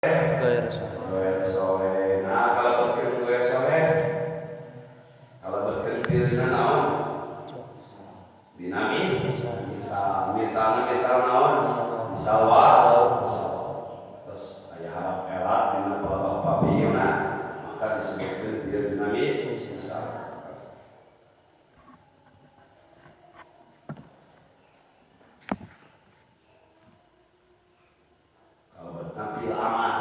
Goer sohe. Nah, kalau berkin goer sohe, kalau berkin birna naon? Dinamis. Misal naon? Misal waw. Terus aya harap elat dina pelabah paviuna, maka disebutkan bir dinamis. Misal. Kalau bertampil aman.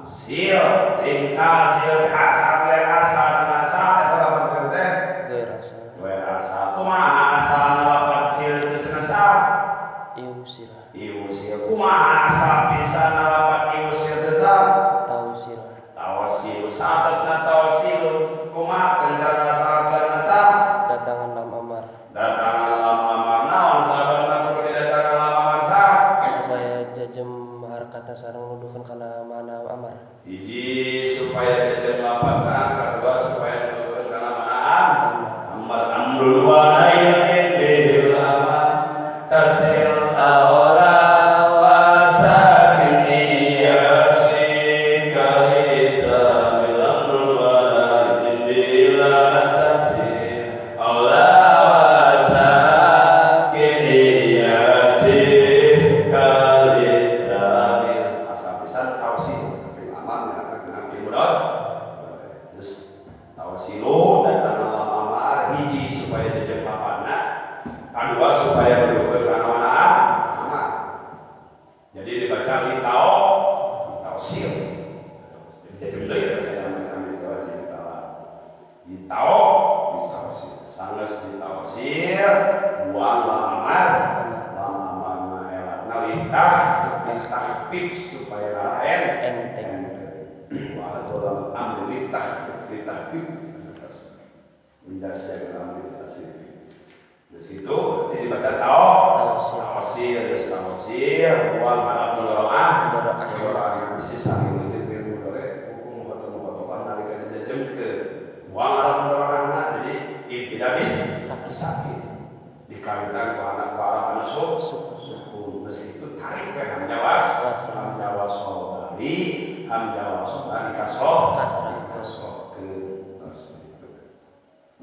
Sil, tingsal, sil, asal, jenasa, itu lapan sil teh? Goer asal. Kumaha asal nalapan sil itu jenasa? Iu sila. Kumaha asal bisa nalapan iu sil jenasa? Tahu sila. Saatesna tahu sil, kumaha kenjaran asal jenasa? Datangan lam amar. Naon sahabatna kudu didatangan lam amar sah? Supaya jajem harkata sareng nuduhkeun kana mana amar. Hiji supaya jajan lapatna, kedua supaya nuduhkeun kana manaan amar amrun wa nahyun bil lama tasil awla wa sakin yasin kalita bil amrun wa nahyun bil lama tasil awla wa sakin yasin kalita bil asal pisan tausil terus tawasilu datang lam amar hiji supaya jajan papanna, kedua supaya nuduhkeun kana manaan amar. Jadi dibaca litausil. Jadi jajan deui saya kami wajib litausil. Sanggeus litausil buang lam amar na elatna litah supaya lain enteng. Dalam amrilitah indasya dalam amrilitah di situ dibaca tausil buang harap mudoroah yang isi saling utin bil mudore hukum khotokan nalika dijajemkeun buang harap mudoroah jadi ibtidabis sakit dikawitan ku anak para anu suku geus kitu tarik we hamjawas sobari hamjawas sobari kasroh ke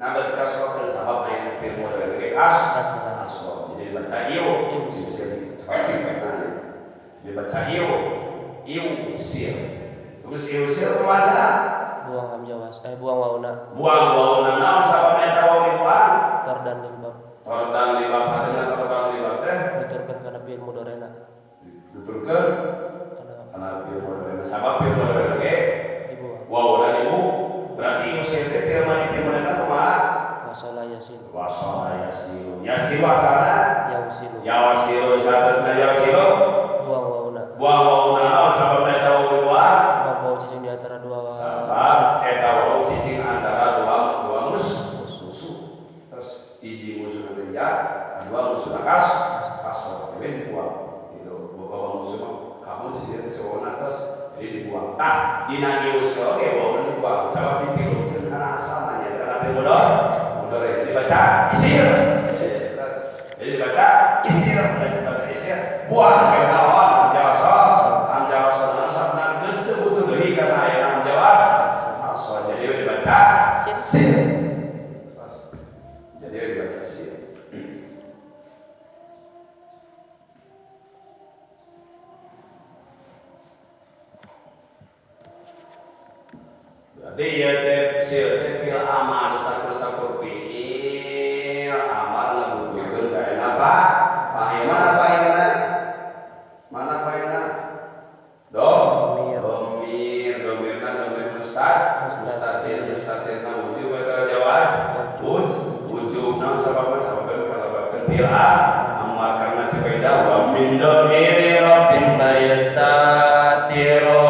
nah berarti kasroh ke sabab yang ilmu dari kasroh jadi dibaca iu bisa dibaca iu sir terus iu sir kumasa buang hamjawas buang wauna naon sabab eta wau dibuang tordan limbab teh nuturkeun kana fi'il mudhari'na karena fi'il mudhari' sabab fi'il mudhari' ge dibuang wauna ibu berarti ieu teh fi'il mudhari' kumaha wasala yasin wasana yawasilu saterusna yawasilu buang wauna sabab eta wau dibuang sebab wau cicing di antara dua sabab eta wau cicing antara dua musuh terus hiji musuh kerja kedua musuh kasar jadi dibuang itu bahwa musuh kamu sih sewana terus jadi dibuang dina iusul oke bahwa dibuang sabab dipilihkan karena asalnya karena mudor jadi dibaca isir jadi dibaca isir buang kayak lawan hamjawas sabna geus teu butuh deui kana aya hamjawas jadi dibaca sir jadi dibaca sir berarti ya tafsir fil amal sakur fi'il amal ngabutuhkeun ka apa? Mana paena? Domirna mustatirna wujub atau jawaz? Wujubna sababna kalabakeun fil amal karena cepeda wa min domiri rabbin mayastatiru